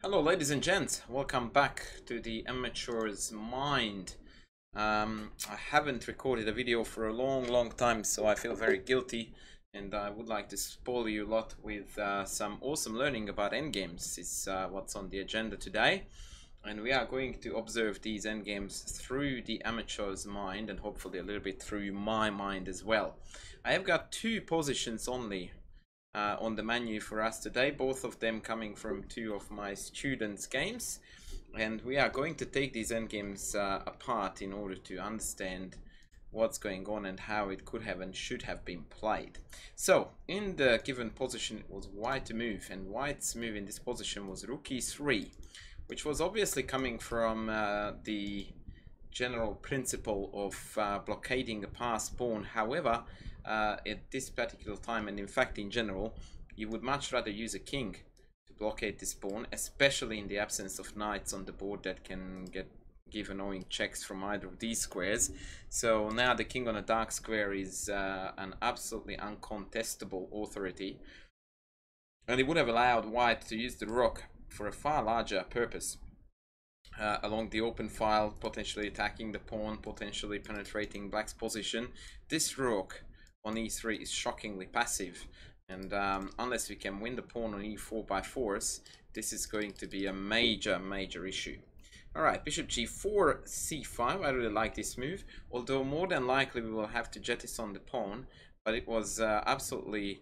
Hello ladies and gents, welcome back to the Amateur's Mind. I haven't recorded a video for a long time, so I feel very guilty, and I would like to spoil you a lot with some awesome learning about endgames. It's what's on the agenda today, and we are going to observe these endgames through the Amateur's mind and hopefully a little bit through my mind as well. I have got two positions only on the menu for us today, both of them coming from two of my students' games, and we are going to take these endgames apart in order to understand what's going on and how it could have and should have been played. So in the given position it was white to move, and white's move in this position was rook e3, which was obviously coming from the general principle of blockading a passed pawn. However, at this particular time, and in fact in general, you would much rather use a king to blockade this pawn, especially in the absence of knights on the board that can give annoying checks from either of these squares. So now the king on a dark square is an absolutely uncontestable authority, and it would have allowed white to use the rook for a far larger purpose. Along the open file, potentially attacking the pawn, potentially penetrating black's position. This rook on e3 is shockingly passive, and unless we can win the pawn on e4 by force, this is going to be a major issue. Alright, bishop g4, c5. I really like this move, although more than likely we will have to jettison the pawn, but it was absolutely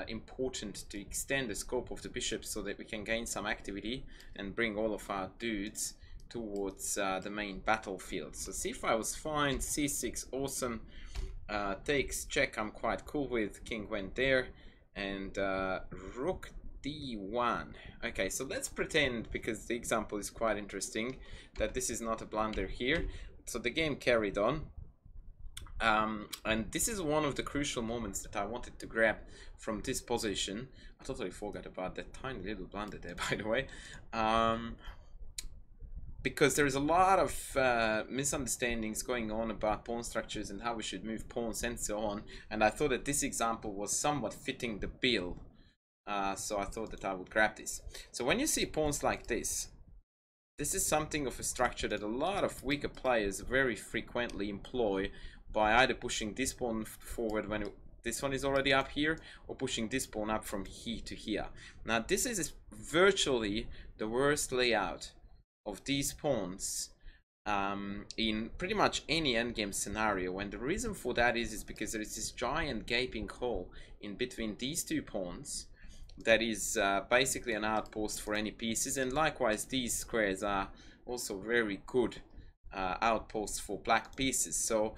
important to extend the scope of the bishop so that we can gain some activity and bring all of our dudes towards the main battlefield. So c5 was fine, c6 awesome, takes check I'm quite cool with, king went there, and rook d1. Okay, so let's pretend, because the example is quite interesting, that this is not a blunder here. So the game carried on. And this is one of the crucial moments that I wanted to grab from this position. I totally forgot about that tiny little blunder there, by the way. Because there is a lot of misunderstandings going on about pawn structures and how we should move pawns and so on. And I thought that this example was somewhat fitting the bill. So I thought that I would grab this. So when you see pawns like this is something of a structure that a lot of weaker players very frequently employ by either pushing this pawn forward when this one is already up here, or pushing this pawn up from here to here. Now this is virtually the worst layout of these pawns in pretty much any endgame scenario, and the reason for that is because there is this giant gaping hole in between these two pawns that is basically an outpost for any pieces, and likewise these squares are also very good outposts for black pieces. So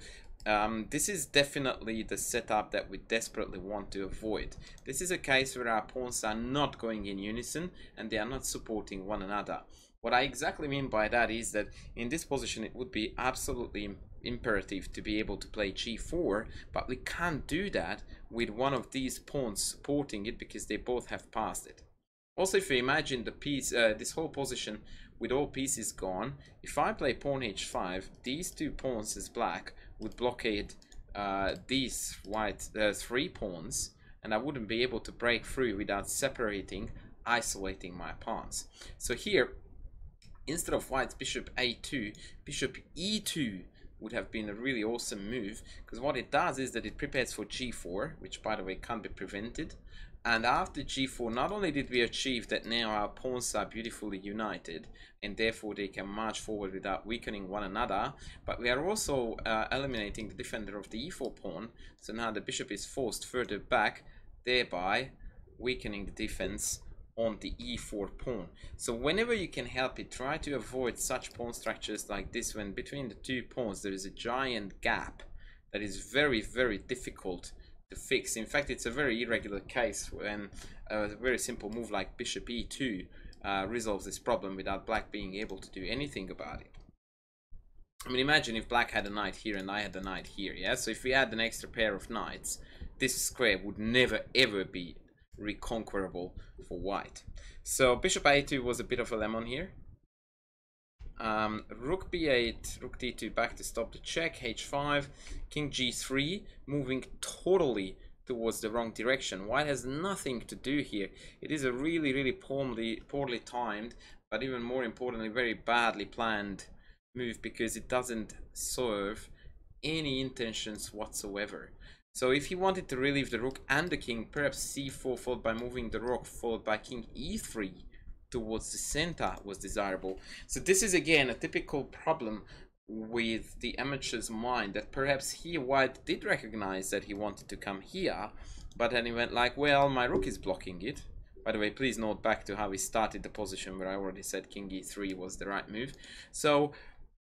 this is definitely the setup that we desperately want to avoid. This is a case where our pawns are not going in unison and they are not supporting one another. What I exactly mean by that is that in this position it would be absolutely imperative to be able to play g4, but we can't do that with one of these pawns supporting it because they both have passed it. Also, if you imagine the piece, this whole position with all pieces gone, if I play pawn h5, these two pawns as black would blockade these white three pawns, and I wouldn't be able to break through without separating, isolating my pawns. So here, instead of white's bishop a2, bishop e2 would have been a really awesome move, because what it does is that it prepares for g4, which by the way can't be prevented. And after g4, not only did we achieve that now our pawns are beautifully united and therefore they can march forward without weakening one another, but we are also eliminating the defender of the e4 pawn. So now the bishop is forced further back, thereby weakening the defense on the e4 pawn. So whenever you can help it, try to avoid such pawn structures like this, when between the two pawns there is a giant gap that is very difficult to fix. In fact, it's a very irregular case when a very simple move like bishop e2 resolves this problem without black being able to do anything about it. I mean, imagine if black had a knight here and I had a knight here, yeah? So if we had an extra pair of knights, this square would never ever be reconquerable for white. So bishop a2 was a bit of a lemon here. Rook b8, rook d2 back to stop the check, h5, king g3, moving totally towards the wrong direction. White has nothing to do here. It is a really poorly timed, but even more importantly, very badly planned move, because it doesn't serve any intentions whatsoever. So if he wanted to relieve the rook and the king, perhaps c4 followed by moving the rook followed by king e3 towards the center was desirable. So this is again a typical problem with the amateur's mind, that perhaps here White did recognize that he wanted to come here, but then he went like, well, my rook is blocking it. By the way, please note back to how he started the position, where I already said king e3 was the right move. So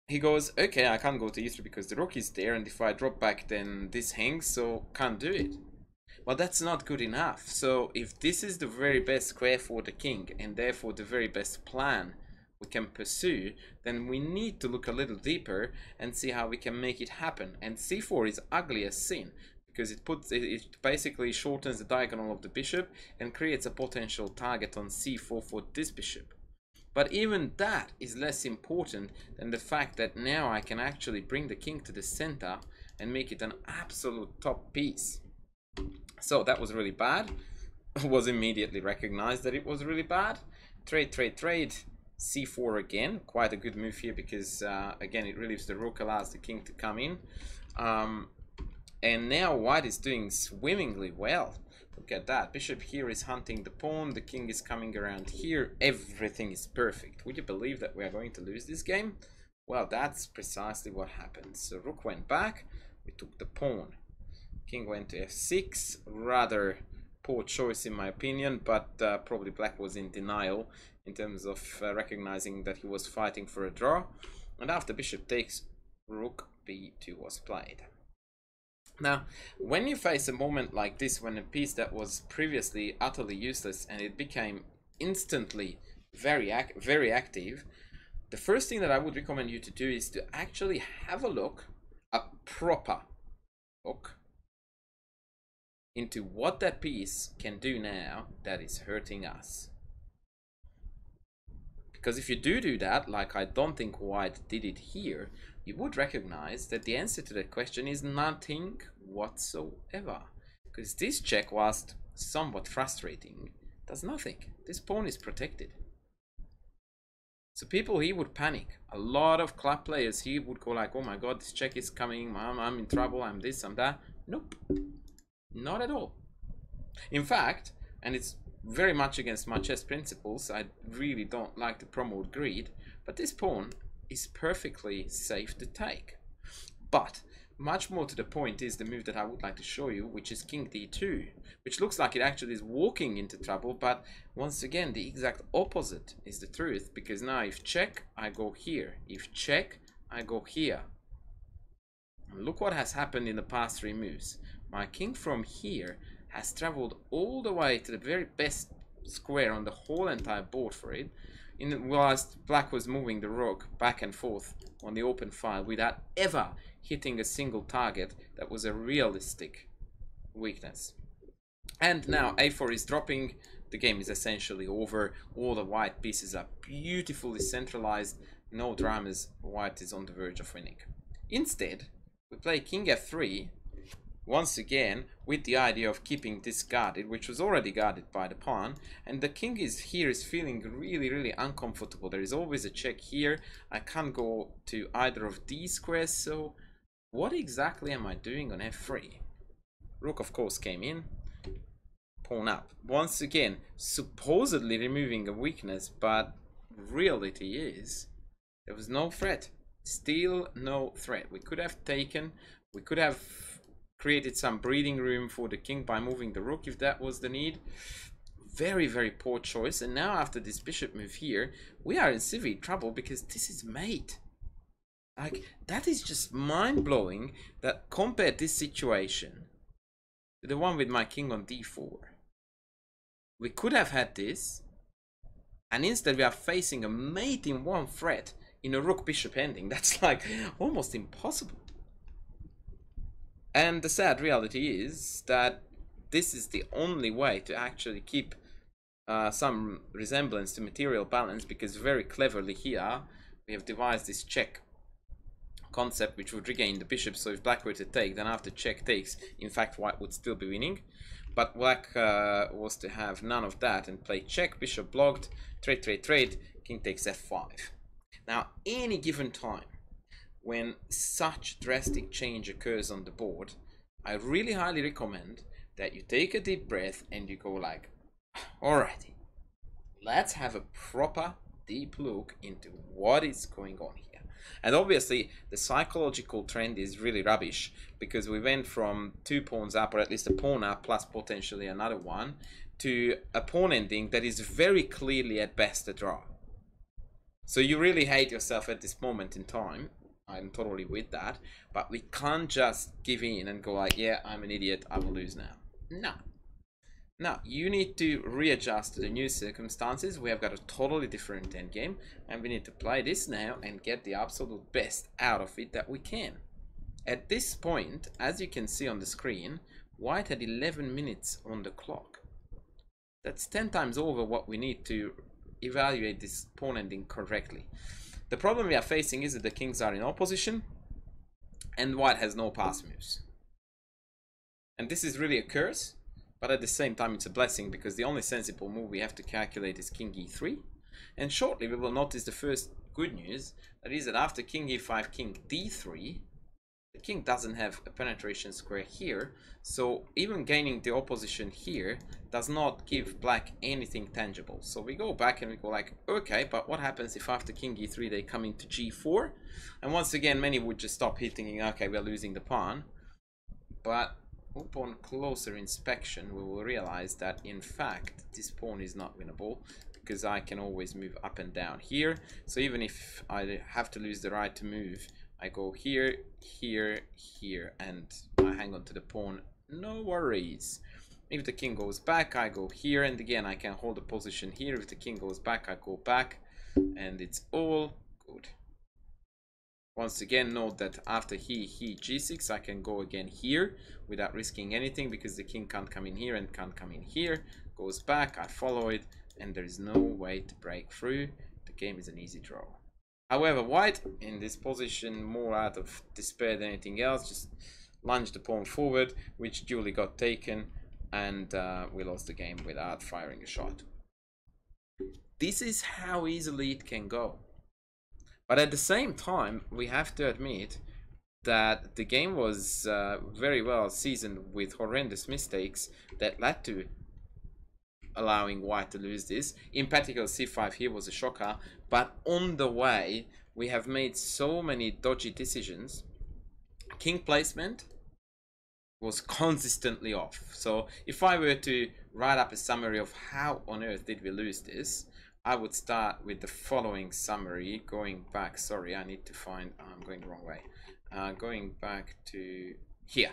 he goes, okay, I can't go to e3 because the rook is there, and if I drop back then this hangs, so can't do it. Well, that's not good enough. So if this is the very best square for the king, and therefore the very best plan we can pursue, then we need to look a little deeper and see how we can make it happen. And c4 is ugly as sin, because it basically shortens the diagonal of the bishop and creates a potential target on c4 for this bishop. But even that is less important than the fact that now I can actually bring the king to the center and make it an absolute top piece. So that was really bad. Was immediately recognized that it was really bad. Trade, c4 again. Quite a good move here, because again it relieves the rook, allows the king to come in. And now White is doing swimmingly well. Look at that. Bishop here is hunting the pawn. The king is coming around here. Everything is perfect. Would you believe that we are going to lose this game? Well, that's precisely what happened. So rook went back. We took the pawn. King went to f6. Rather poor choice in my opinion, but probably black was in denial in terms of recognizing that he was fighting for a draw. And after bishop takes, rook b2 was played. Now, when you face a moment like this, when a piece that was previously utterly useless and it became instantly very active, the first thing that I would recommend you to do is to actually have a proper look into what that piece can do now that is hurting us. Because if you do that, like I don't think White did it here, you would recognize that the answer to that question is nothing whatsoever. Because this check, whilst somewhat frustrating, does nothing. This pawn is protected. So people here would panic. A lot of club players here would go like, oh my god, this check is coming, I'm in trouble, I'm this, I'm that. Nope. Not at all. In fact, and it's very much against my chess principles, I really don't like to promote greed, but this pawn is perfectly safe to take. But much more to the point is the move that I would like to show you, which is king d2, which looks like it actually is walking into trouble, but once again the exact opposite is the truth, because now if check, I go here. If check, I go here. And look what has happened in the past 3 moves. My king from here has traveled all the way to the very best square on the whole entire board for it, whilst black was moving the rook back and forth on the open file without ever hitting a single target that was a realistic weakness. And now a4 is dropping. The game is essentially over. All the white pieces are beautifully centralized. No dramas. White is on the verge of winning. Instead, we play king f3 once again with the idea of keeping this guarded, which was already guarded by the pawn, and the king is feeling really uncomfortable. There is always a check here. I can't go to either of these squares, so what exactly am I doing on f3? Rook of course came in, pawn up. Once again, supposedly removing a weakness, but reality is there was no threat. Still no threat. We could have taken, we could have created some breathing room for the king by moving the rook if that was the need. Very poor choice. And now after this bishop move here, we are in severe trouble because this is mate. Like, that is just mind-blowing that compare this situation to the one with my king on d4. We could have had this, and instead we are facing a mate in one threat in a rook bishop ending. That's like almost impossible. And the sad reality is that this is the only way to actually keep some resemblance to material balance, because very cleverly here we have devised this check concept, which would regain the bishop. So if black were to take, then after check takes, in fact white would still be winning. But black was to have none of that and play check, bishop blocked, trade, king takes f5. Now any given time when such drastic change occurs on the board, I really highly recommend that you take a deep breath and you go like, alrighty, let's have a proper deep look into what is going on here. And obviously the psychological trend is really rubbish, because we went from 2 pawns up, or at least a pawn up plus potentially another one, to a pawn ending that is very clearly at best a draw. So you really hate yourself at this moment in time. I'm totally with that, but we can't just give in and go like, yeah, I'm an idiot, I will lose now. No. Now, you need to readjust to the new circumstances. We have got a totally different endgame, and we need to play this now and get the absolute best out of it that we can. At this point, as you can see on the screen, white had 11 minutes on the clock. That's 10 times over what we need to evaluate this pawn ending correctly. The problem we are facing is that the kings are in opposition, and white has no pass moves. And this is really a curse. But at the same time it's a blessing, because the only sensible move we have to calculate is king e3. And shortly we will notice the first good news, that is that after king e5, king d3, the king doesn't have a penetration square here, so even gaining the opposition here does not give black anything tangible. So we go back and we go like, okay, but what happens if after king e3 they come into g4? And once again many would just stop hitting, okay, we're losing the pawn. But upon closer inspection, we will realize that in fact this pawn is not winnable, because I can always move up and down here. So even if I have to lose the right to move, I go here, here, here, and I hang on to the pawn, no worries. If the king goes back, I go here, and again I can hold the position here. If the king goes back, I go back, and it's all good. Once again, note that after he g6, I can go again here without risking anything, because the king can't come in here and can't come in here. Goes back, I follow it, and there is no way to break through. The game is an easy draw. However, white in this position, more out of despair than anything else, just lunged the pawn forward, which duly got taken, and we lost the game without firing a shot. This is how easily it can go. But at the same time, we have to admit that the game was very well seasoned with horrendous mistakes that led to allowing white to lose this. In particular, c5 here was a shocker, but on the way we have made so many dodgy decisions. King placement was consistently off. So if I were to write up a summary of how on earth did we lose this, I would start with the following summary, going back, sorry, I need to find, I'm going the wrong way, going back to here.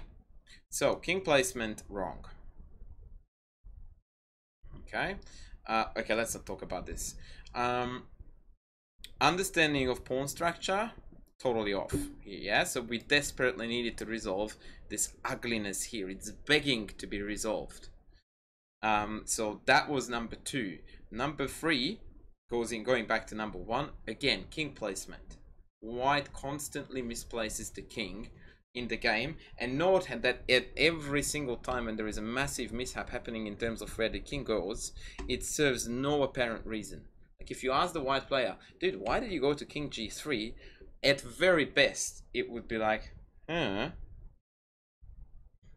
So, king placement, wrong. Okay, okay, let's not talk about this. Understanding of pawn structure, totally off here, yeah? So we desperately needed to resolve this ugliness here. It's begging to be resolved. So that was number 2. Number 3 going back to number 1. Again, king placement. White constantly misplaces the king in the game, and note that at every single time when there is a massive mishap happening in terms of where the king goes, it serves no apparent reason. Like if you ask the white player, dude, why did you go to king g3? At very best, it would be like, huh?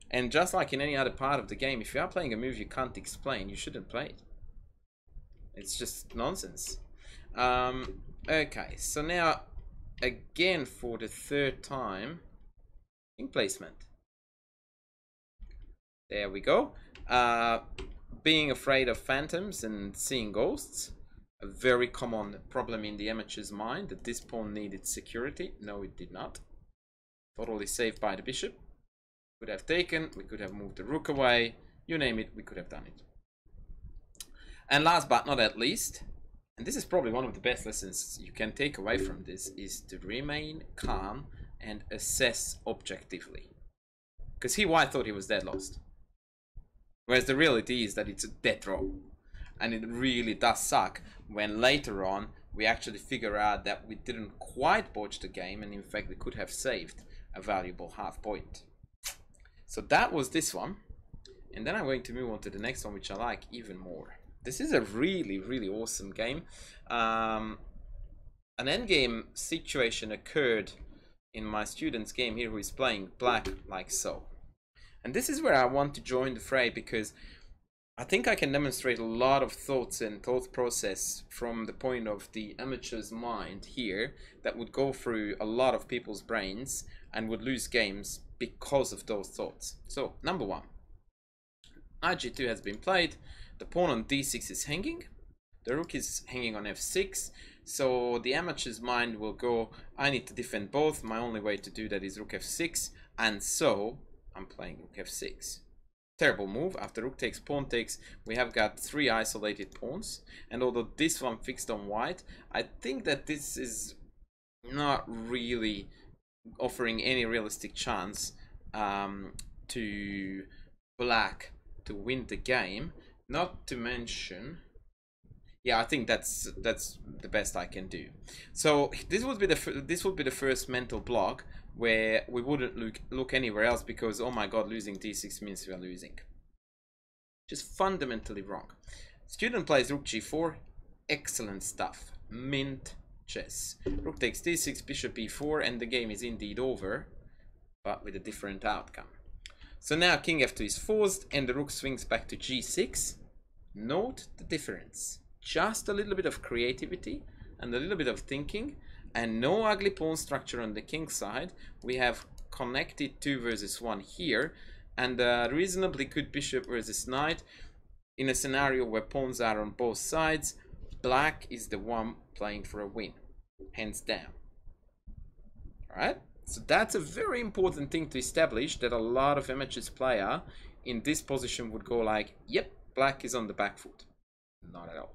And just like in any other part of the game, if you are playing a move you can't explain, you shouldn't play it. It's just nonsense. Okay, so now, again for the 3rd time, king placement. There we go. Being afraid of phantoms and seeing ghosts. A very common problem in the amateur's mind, that this pawn needed security. No, it did not. Totally saved by the bishop. Could have taken, we could have moved the rook away, you name it, we could have done it. And last but not at least, and this is probably one of the best lessons you can take away from this, is to remain calm and assess objectively. Because white thought he was dead lost. Whereas the reality is that it's a dead draw. And it really does suck when later on we actually figure out that we didn't quite botch the game, and in fact we could have saved a valuable half point. So that was this one, and then I'm going to move on to the next one, which I like even more. This is a really, really awesome game. An endgame situation occurred in my student's game here, who is playing black like so. And this is where I want to join the fray, because I think I can demonstrate a lot of thoughts and thought process from the point of the amateur's mind here that would go through a lot of people's brains and would lose games because of those thoughts. So, number one, IG2 has been played. The pawn on d6 is hanging. The rook is hanging on f6. So the amateur's mind will go, I need to defend both. My only way to do that is rook f6. And so I'm playing rook f6. Terrible move. After rook takes, pawn takes, we have got 3 isolated pawns. And although this one fixed on white, I think that this is not really offering any realistic chance to black to win the game. Not to mention, yeah, I think that's the best I can do. So this would be the first mental block where we wouldn't look anywhere else, because oh my god, losing d6 means we are losing. Just fundamentally wrong. Student plays rook g4, excellent stuff, mint chess. Rook takes d6, bishop e4, and the game is indeed over, but with a different outcome. So now king f2 is forced, and the rook swings back to g6. Note the difference. Just a little bit of creativity and a little bit of thinking, and no ugly pawn structure on the king side. We have connected 2 versus 1 here, and a reasonably good bishop versus knight in a scenario where pawns are on both sides. Black is the one playing for a win, hands down. Alright, so that's a very important thing to establish, that a lot of amateurs player in this position would go like, yep, black is on the back foot. Not at all.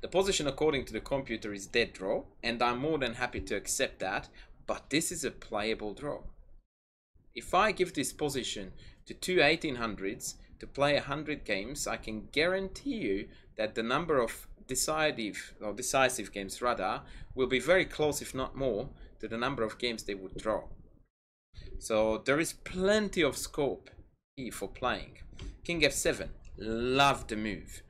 The position according to the computer is dead draw, and I'm more than happy to accept that, but this is a playable draw. If I give this position to 2 1800s to play 100 games, I can guarantee you that the number of decisive games rather will be very close, if not more, to the number of games they would draw. So there is plenty of scope here for playing. King f7, love the move.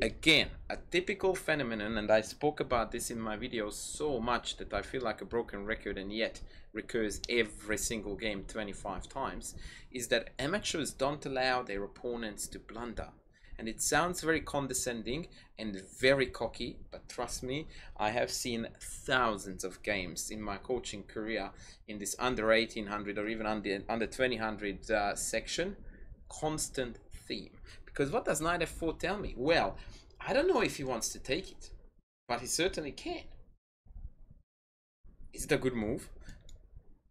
Again, a typical phenomenon, and I spoke about this in my videos so much that I feel like a broken record, and yet recurs every single game 25 times, is that amateurs don't allow their opponents to blunder. And it sounds very condescending and very cocky, but trust me, I have seen thousands of games in my coaching career in this under 1800 or even under 2000 section. Constant theme. Because what does knight f4 tell me? Well, I don't know if he wants to take it, but he certainly can. Is it a good move?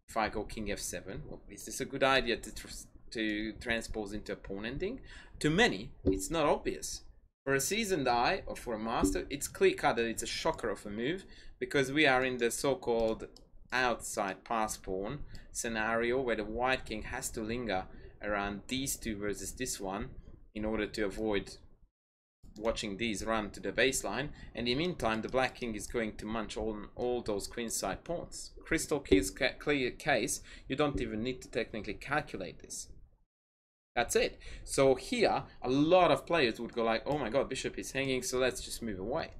If I go king f7, well, is this a good idea to transpose into a pawn ending? To many, it's not obvious. For a seasoned eye or for a master, it's clear cut that it's a shocker of a move, because we are in the so-called outside pass pawn scenario where the white king has to linger around these two versus this one in order to avoid watching these run to the baseline, and in the meantime the black king is going to munch all those queenside pawns. Crystal clear case, you don't even need to technically calculate this. That's it. So here a lot of players would go like, oh my god, bishop is hanging, so let's just move away.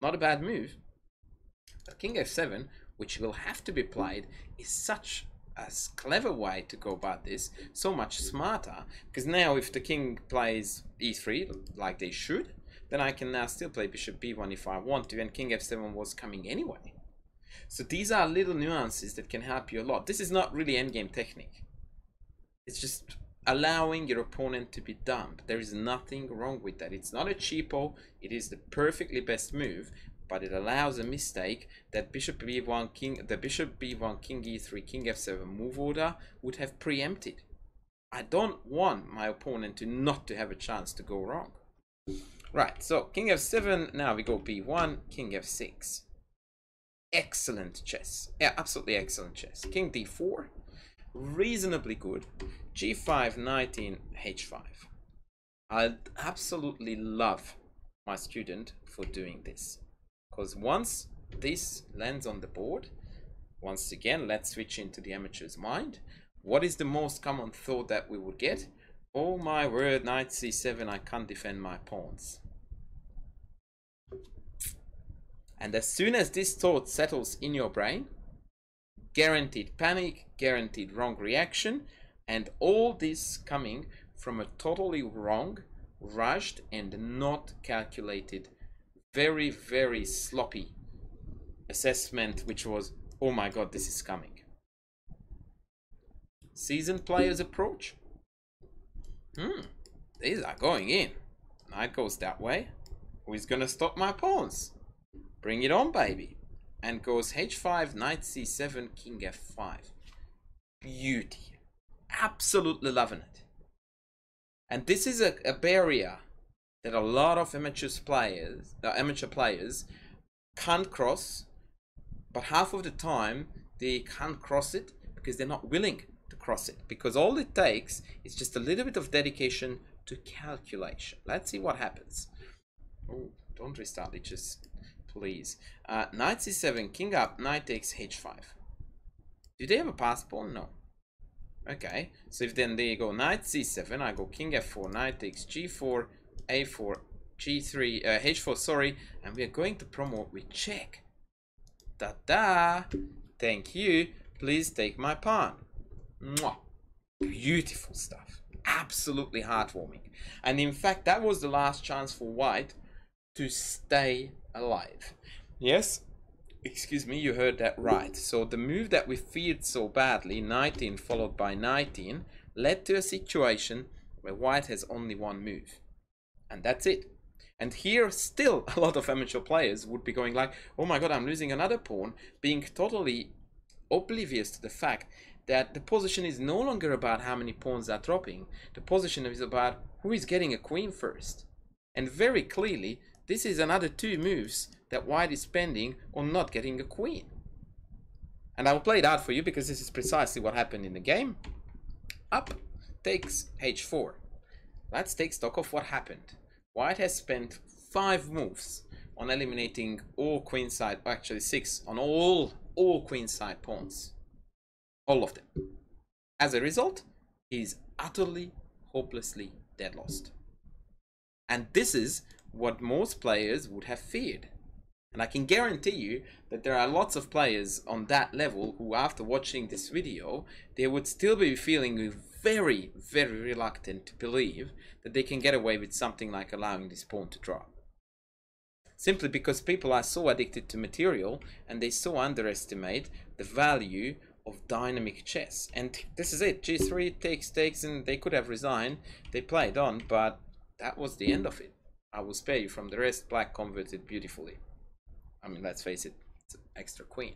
Not a bad move. But king f7, which will have to be played, is such a clever way to go about this, so much smarter, because now if the king plays e3 like they should, then I can now still play bishop b1 if I want to, and king f7 was coming anyway. So these are little nuances that can help you a lot. This is not really endgame technique. It's just allowing your opponent to be dumb. There is nothing wrong with that. It's not a cheapo, it is the perfectly best move, but it allows a mistake that bishop b1 king, the bishop b1 king e3 king f7 move order would have preempted. I don't want my opponent to not to have a chance to go wrong. Right, so king f7, now we go b1, king f6. Excellent chess. Yeah, absolutely excellent chess. King d4, reasonably good. g5, knight in h5. I absolutely love my student for doing this. Because once this lands on the board, once again, let's switch into the amateur's mind. What is the most common thought that we would get? Oh my word, knight c7, I can't defend my pawns. And as soon as this thought settles in your brain, guaranteed panic, guaranteed wrong reaction, and all this coming from a totally wrong, rushed, and not calculated, very, very sloppy assessment, which was, oh my god, this is coming. Seasoned players approach. These are going in. Knight goes that way. Who is gonna stop my pawns? Bring it on, baby. And goes h5, knight c7, king f5. Beauty. Absolutely loving it. And this is a barrier that a lot of amateur players can't cross, but half of the time they can't cross it because they're not willing to cross it, because all it takes is just a little bit of dedication to calculation. Let's see what happens. Oh, don't restart it, just please. Knight c7, king up, knight takes h5. Do they have a pass pawn? No. Okay, so if then they go knight c7, I go king f4, knight takes g4, a4, g3, h4, sorry, and we are going to promote with check. Da-da! Thank you. Please take my pawn. Mwah. Beautiful stuff. Absolutely heartwarming. And in fact, that was the last chance for white to stay alive. Yes? Excuse me, you heard that right. So the move that we feared so badly, 19 followed by 19, led to a situation where white has only one move. And that's it. And here still a lot of amateur players would be going like, oh my god, I'm losing another pawn, being totally oblivious to the fact that the position is no longer about how many pawns are dropping. The position is about who is getting a queen first. And very clearly, this is another two moves that white is spending on not getting a queen. And I will play it out for you because this is precisely what happened in the game. Up takes h4. Let's take stock of what happened. White has spent 5 moves on eliminating all queenside, actually 6, on all queenside pawns. All of them. As a result, he's utterly, hopelessly dead lost. And this is what most players would have feared. And I can guarantee you that there are lots of players on that level who, after watching this video, they would still be feeling very, very reluctant to believe that they can get away with something like allowing this pawn to drop. Simply because people are so addicted to material and they so underestimate the value of dynamic chess. And this is it. G3 takes, and they could have resigned. They played on, but that was the end of it. I will spare you from the rest. Black converted beautifully. I mean, let's face it, it's an extra queen.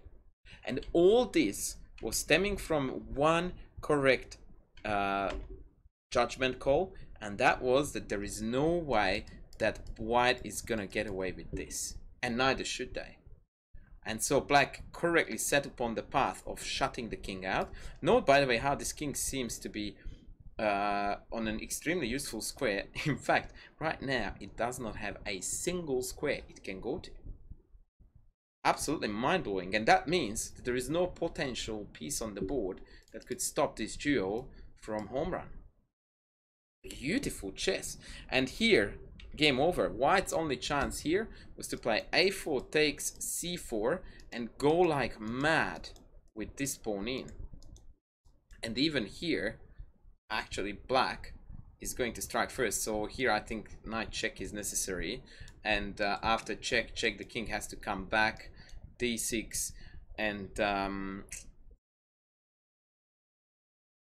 And all this was stemming from one correct judgment call, and that was that there is no way that white is gonna get away with this, and neither should they. And so black correctly set upon the path of shutting the king out. Note, by the way, how this king seems to be on an extremely useful square. In fact, right now it does not have a single square it can go to. Absolutely mind-blowing. And that means that there is no potential piece on the board that could stop this duo from home run. Beautiful chess. And here, game over. White's only chance here was to play a4 takes c4 and go like mad with this pawn in. And even here, actually black is going to strike first. So here I think knight check is necessary. And after check, the king has to come back, d6, and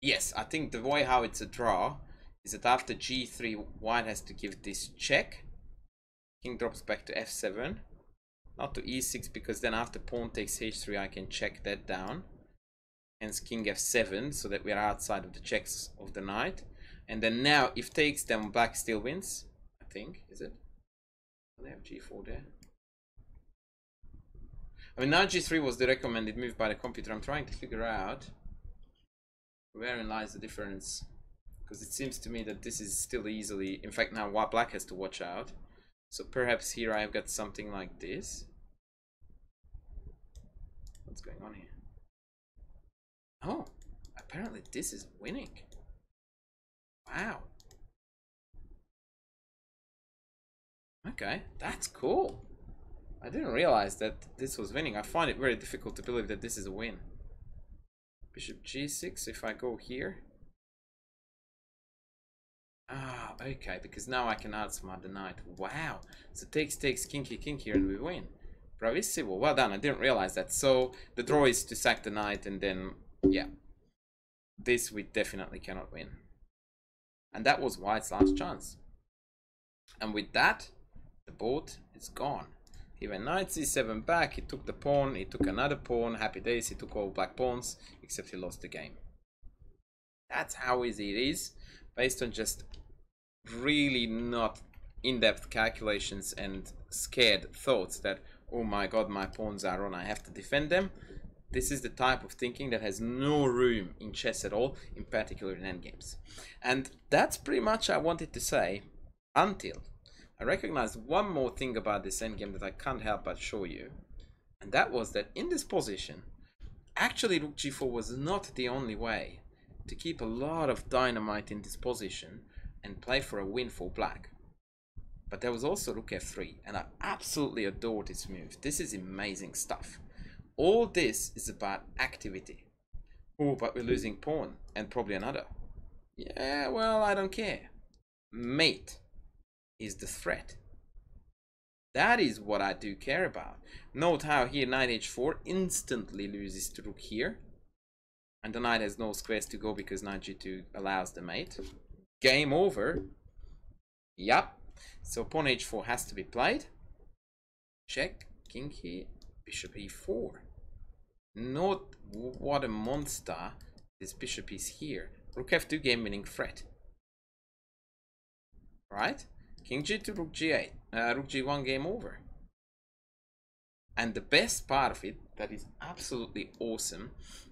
yes, I think the way how it's a draw is that after g3, white has to give this check. King drops back to f7, not to e6, because then after pawn takes h3, I can check that down. Hence king f7, so that we are outside of the checks of the knight. And then now, if takes, then black still wins, I think, is it? They have g4 there. I mean, now g3 was the recommended move by the computer. I'm trying to figure out wherein lies the difference, because it seems to me that this is still easily, in fact now black has to watch out. So perhaps here I've got something like this. What's going on here? Oh, apparently this is winning. Wow. Okay, that's cool. I didn't realize that this was winning. I find it very difficult to believe that this is a win. Bishop g6, if I go here. Ah, okay, because now I can outsmart the knight. Wow. So takes, king here, and we win. Bravissimo. Well done. I didn't realize that. So the draw is to sack the knight, and then, yeah. This we definitely cannot win. And that was White's last chance. And with that, the board is gone. He went knight c7 back, he took the pawn, he took another pawn, happy days, he took all black pawns, except he lost the game. That's how easy it is, based on just really not in-depth calculations and scared thoughts that, oh my god, my pawns are on, I have to defend them. This is the type of thinking that has no room in chess at all, in particular in endgames. And that's pretty much I wanted to say, until I recognized one more thing about this endgame that I can't help but show you. And that was that in this position, actually rook g4 was not the only way to keep a lot of dynamite in this position and play for a win for black. But there was also rook f3, and I absolutely adore this move. This is amazing stuff. All this is about activity. Oh, but we're losing pawn, and probably another. Yeah, well, I don't care. Mate is the threat. That is what I do care about. Note how here knight h4 instantly loses to rook here. And the knight has no squares to go because knight g2 allows the mate. Game over. Yup. So pawn h4 has to be played. Check. King here. Bishop e4. Note what a monster this bishop is here. Rook f2 game winning threat. Right? King g2, rook g8. Rook g1 game over. And the best part of it, that is absolutely awesome,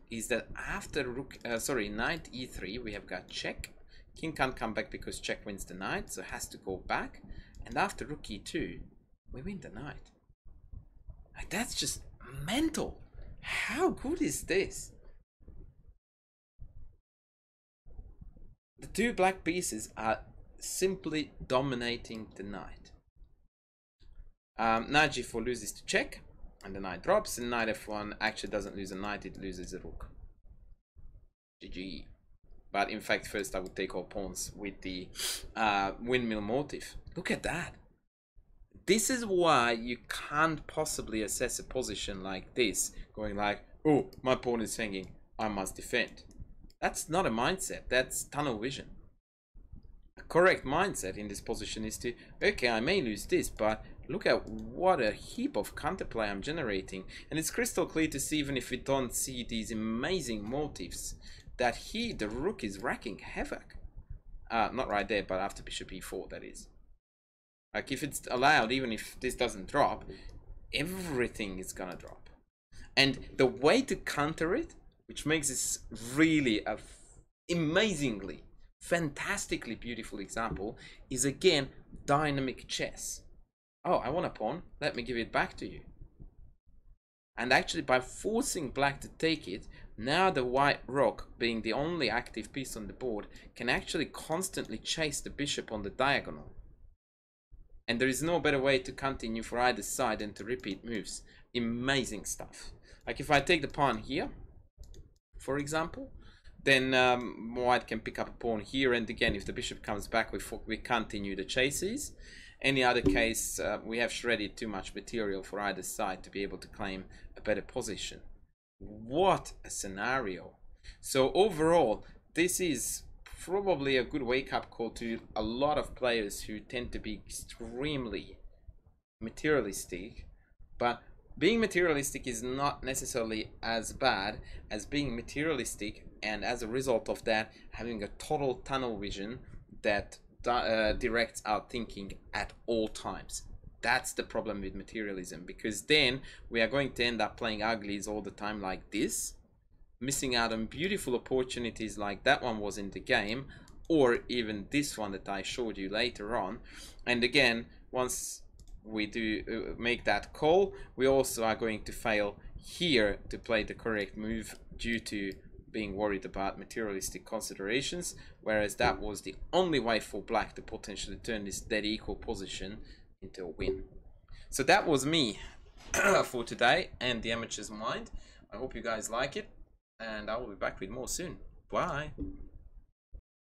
is that after knight e3, we have got check. King can't come back because check wins the knight, so has to go back. And after rook e2, we win the knight. Like, that's just mental. How good is this? The two black pieces are simply dominating the knight. Knight g4 loses to check, and the knight drops, and knight f1 actually doesn't lose a knight, it loses a rook. GG. But in fact, first I would take all pawns with the windmill motif. Look at that. This is why you can't possibly assess a position like this, going like, oh, my pawn is hanging, I must defend. That's not a mindset, that's tunnel vision. A correct mindset in this position is to, okay, I may lose this, but look at what a heap of counterplay I'm generating. And it's crystal clear to see, even if we don't see these amazing motifs, that the rook is wrecking havoc. Not right there, but after bishop e4, that is. Like, if it's allowed, even if this doesn't drop, everything is gonna drop. And the way to counter it, which makes this really a amazingly, fantastically beautiful example, is again dynamic chess. Oh, I want a pawn, let me give it back to you. And actually, by forcing black to take it, now the white rook, being the only active piece on the board, can actually constantly chase the bishop on the diagonal. And there is no better way to continue for either side than to repeat moves. Amazing stuff. Like if I take the pawn here, for example, then white can pick up a pawn here, and again, if the bishop comes back, we continue the chases. Any other case, we have shredded too much material for either side to be able to claim a better position. What a scenario. So overall, this is probably a good wake-up call to a lot of players who tend to be extremely materialistic, but being materialistic is not necessarily as bad as being materialistic, and as a result of that, having a total tunnel vision that directs our thinking at all times. That's the problem with materialism, because then we are going to end up playing uglies all the time like this, missing out on beautiful opportunities like that one was in the game, or even this one that I showed you later on. And again, once we do make that call, we also are going to fail here to play the correct move due to being worried about materialistic considerations, whereas that was the only way for black to potentially turn this dead equal position into a win. So that was me for today and the Amateur's Mind. I hope you guys like it, and I will be back with more soon. Bye.